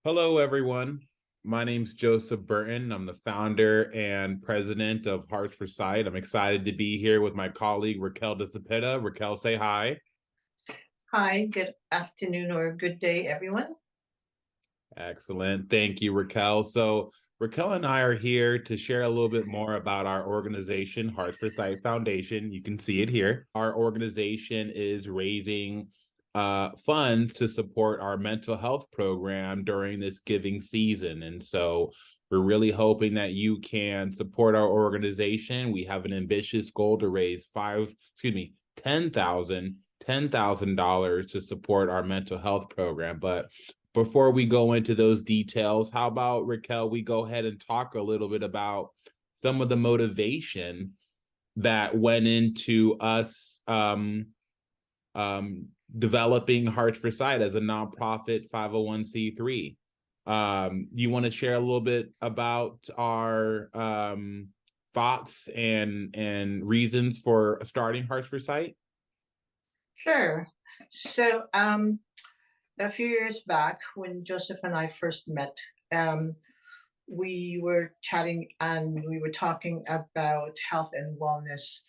Hello, everyone. My name's Joseph Burton. I'm the founder and president of Hearts for Sight. I'm excited to be here with my colleague, Racquel. Racquel, say hi. Hi, good afternoon or good day, everyone. Excellent. Thank you, Racquel. So, Racquel and I are here to share a little bit more about our organization, Hearts for Sight Foundation. You can see it here. Our organization is raising funds to support our mental health program during this giving season. And so, we're really hoping that you can support our organization. We have an ambitious goal to raise $10,000 to support our mental health program. But before we go into those details, how about, Racquel, we go ahead and talk a little bit about some of the motivation that went into us developing Hearts for Sight as a nonprofit 501(c)(3). You want to share a little bit about our thoughts and reasons for starting Hearts for Sight? Sure. So, a few years back, when Joseph and I first met, um, we were chatting and we were talking about health and wellness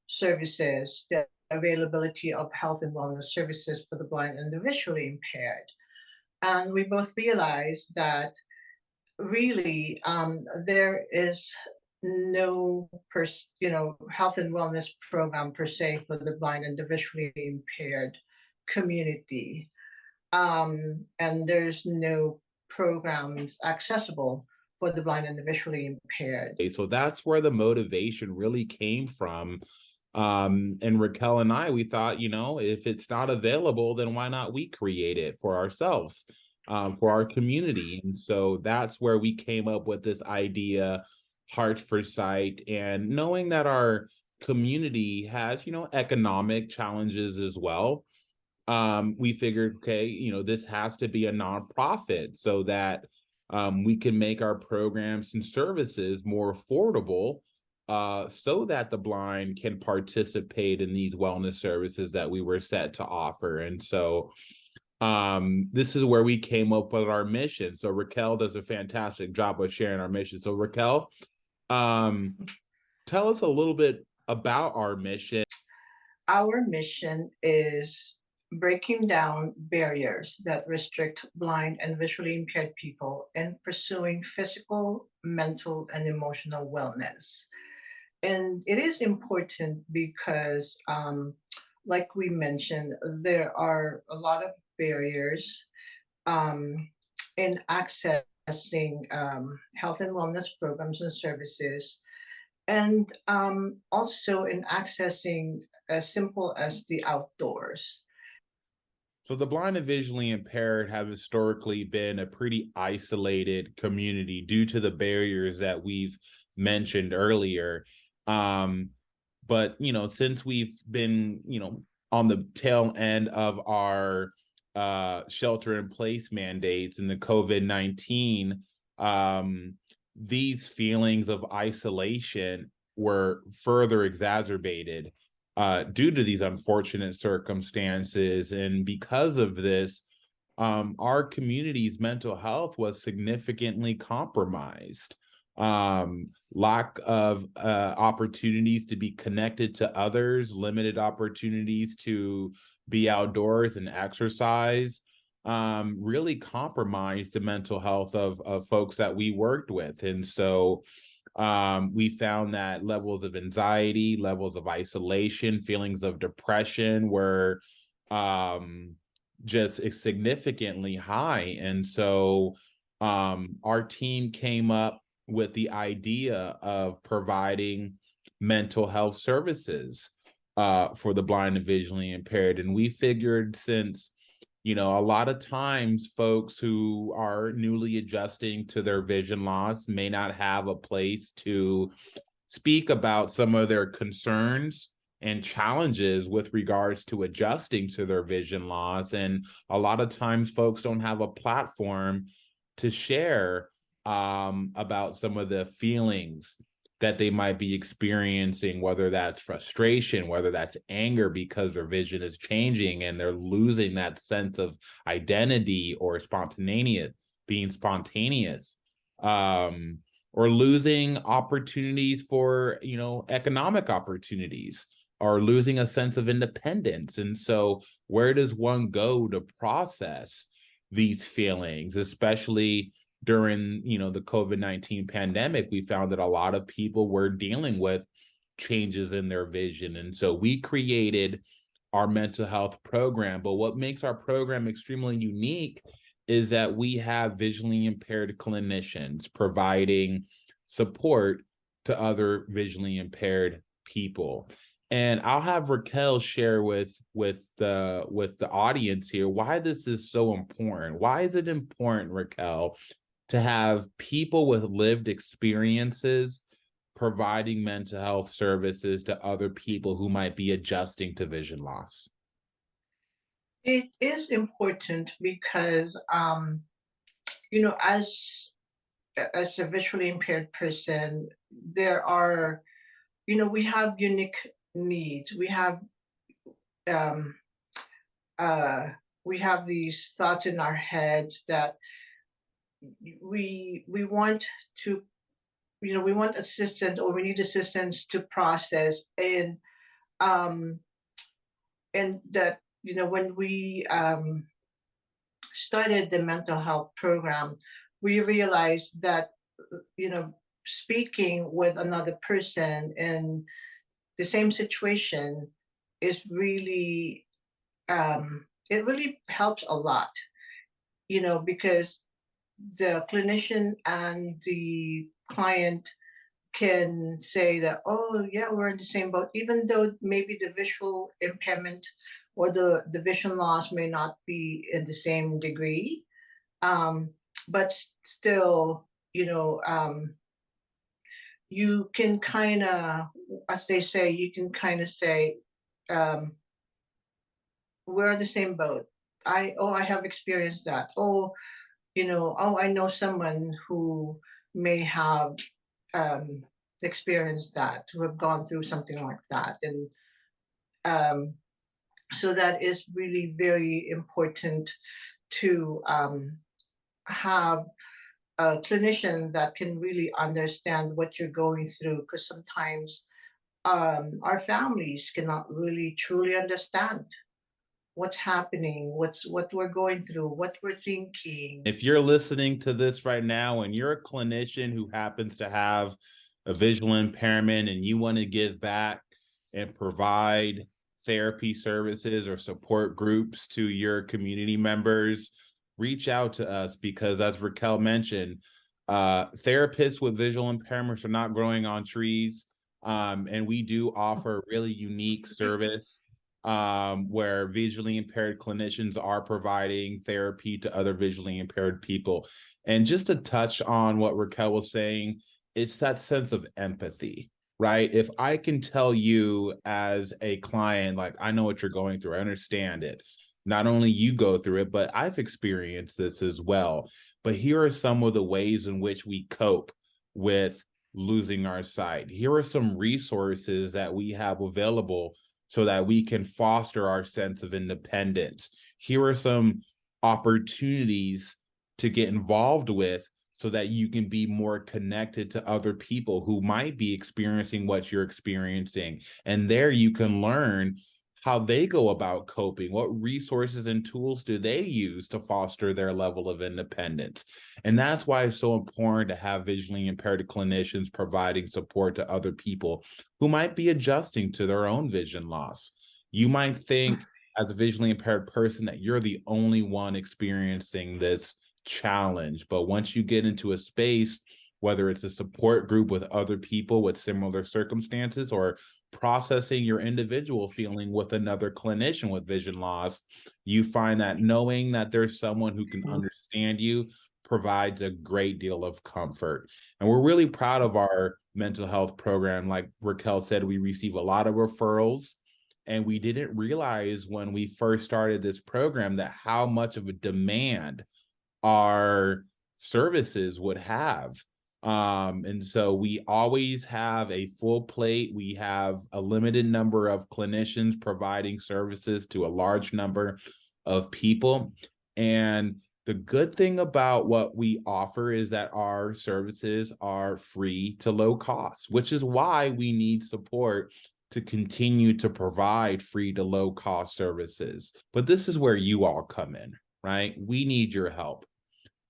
services, the availability of health and wellness services for the blind and the visually impaired. And we both realized that really there is no health and wellness program per se for the blind and the visually impaired community, and there's no programs accessible for the blind and the visually impaired. So that's where the motivation really came from. And Raquel and I, we thought, if it's not available, then why not we create it for ourselves, for our community? And so that's where we came up with this idea, Heart for Sight, and knowing that our community has, economic challenges as well. We figured, okay, this has to be a nonprofit so that we can make our programs and services more affordable, so that the blind can participate in these wellness services that we were set to offer. And so this is where we came up with our mission. So Racquel does a fantastic job of sharing our mission. So Racquel, um, tell us a little bit about our mission. Our mission is breaking down barriers that restrict blind and visually impaired people in pursuing physical, mental, and emotional wellness. And it is important because, like we mentioned, there are a lot of barriers um, in accessing health and wellness programs and services, and also in accessing as simple as the outdoors. So the blind and visually impaired have historically been a pretty isolated community due to the barriers that we've mentioned earlier. Um, but since we've been, on the tail end of our shelter in place mandates and the COVID-19, these feelings of isolation were further exacerbated due to these unfortunate circumstances. And because of this, our community's mental health was significantly compromised. Lack of opportunities to be connected to others, limited opportunities to be outdoors and exercise, really compromised the mental health of folks that we worked with. And so we found that levels of anxiety, levels of isolation, feelings of depression were just significantly high. And so our team came up with the idea of providing mental health services for the blind and visually impaired. And we figured, since a lot of times folks who are newly adjusting to their vision loss may not have a place to speak about some of their concerns and challenges with regards to adjusting to their vision loss. And a lot of times folks don't have a platform to share about some of the feelings that they might be experiencing, whether that's frustration, whether that's anger because their vision is changing and they're losing that sense of identity or spontaneity. being spontaneous, or losing opportunities for, economic opportunities, or losing a sense of independence. And so where does one go to process these feelings, especially during, the COVID-19 pandemic? We found that a lot of people were dealing with changes in their vision. And so we created our mental health program. But what makes our program extremely unique is that we have visually impaired clinicians providing support to other visually impaired people. And I'll have Racquel share with the audience here why this is so important. Why is it important, Racquel, to have people with lived experiences providing mental health services to other people who might be adjusting to vision loss? It is important because, you know, as a visually impaired person, there are, we have unique needs. Um, uh, we have these thoughts in our heads that we want to, we want assistance, or we need assistance to process, um, and that, when we started the mental health program, we realized that, speaking with another person in the same situation is really, it really helps a lot, because the clinician and the client can say that, oh, yeah, we're in the same boat, even though maybe the visual impairment or the vision loss may not be in the same degree. Um, but still, you can kind of, as they say, you can kind of say, um, we're in the same boat. I have experienced that. Oh, oh, I know someone who may have um, experienced that, who have gone through something like that. And um, so that is really very important to have a clinician that can really understand what you're going through, because sometimes our families cannot really truly understand what's happening, what we're going through, what we're thinking. If you're listening to this right now and you're a clinician who happens to have a visual impairment and you want to give back and provide therapy services or support groups to your community members, reach out to us, because as Racquel mentioned, therapists with visual impairments are not growing on trees. And we do offer really unique service, where visually impaired clinicians are providing therapy to other visually impaired people. And just to touch on what Racquel was saying, it's that sense of empathy, right? If I can tell you as a client, like, I know what you're going through, I understand it. Not only you go through it, but I've experienced this as well. But here are some of the ways in which we cope with losing our sight. Here are some resources that we have available so that we can foster our sense of independence. Here are some opportunities to get involved with so that you can be more connected to other people who might be experiencing what you're experiencing. And there you can learn how they go about coping. What resources and tools do they use to foster their level of independence? And that's why it's so important to have visually impaired clinicians providing support to other people who might be adjusting to their own vision loss. You might think, as a visually impaired person, that you're the only one experiencing this challenge. But once you get into a space, whether it's a support group with other people with similar circumstances, or processing your individual feeling with another clinician with vision loss, you find that knowing that there's someone who can understand you provides a great deal of comfort. And we're really proud of our mental health program. Like Racquel said, we receive a lot of referrals, and we didn't realize when we first started this program that how much of a demand our services would have. And so we always have a full plate. We have a limited number of clinicians providing services to a large number of people. And The good thing about what we offer is that our services are free to low cost, which is why we need support to continue to provide free to low cost services. But this is where you all come in, right? We need your help.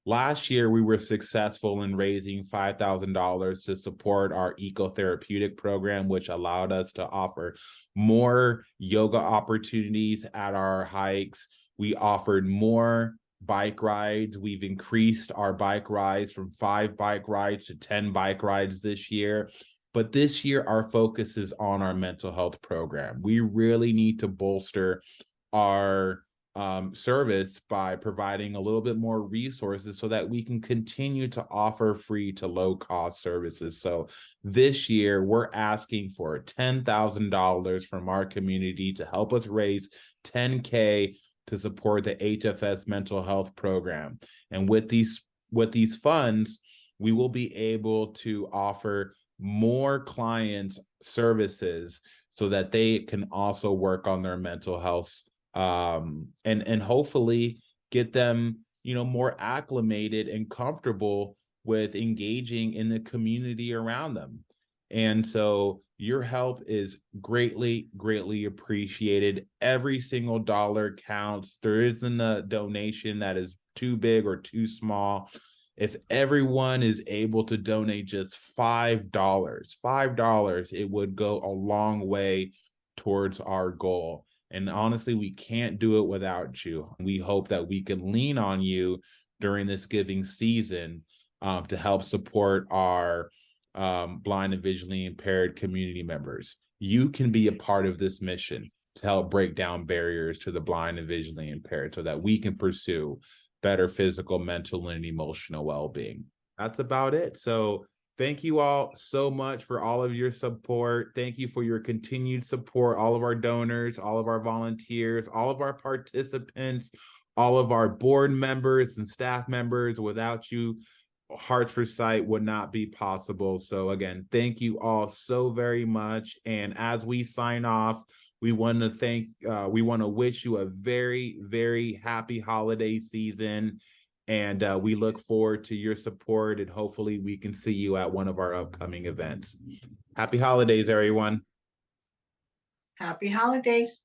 Last year, we were successful in raising $5,000 to support our ecotherapeutic program, which allowed us to offer more yoga opportunities at our hikes. We offered more bike rides. We've increased our bike rides from 5 bike rides to 10 bike rides this year. But this year, our focus is on our mental health program. We really need to bolster our service by providing a little bit more resources so that we can continue to offer free to low cost services. So this year, we're asking for $10,000 from our community to help us raise 10K to support the HFS mental health program. And with these funds, we will be able to offer more clients services so that they can also work on their mental health, and hopefully get them, more acclimated and comfortable with engaging in the community around them. And so your help is greatly, greatly appreciated. Every single dollar counts. There isn't a donation that is too big or too small. If everyone is able to donate just $5, it would go a long way towards our goal. And honestly, we can't do it without you. We hope that we can lean on you during this giving season, to help support our blind and visually impaired community members. You can be a part of this mission to help break down barriers to the blind and visually impaired so that we can pursue better physical, mental, and emotional well-being. That's about it. So thank you all so much for all of your support. Thank you for your continued support, all of our donors, all of our volunteers, all of our participants, all of our board members and staff members. Without you, Hearts for Sight would not be possible. So again, thank you all so very much. And as we sign off, we want to wish you a very, very happy holiday season. And we look forward to your support, and hopefully we can see you at one of our upcoming events. Happy holidays, everyone. Happy holidays.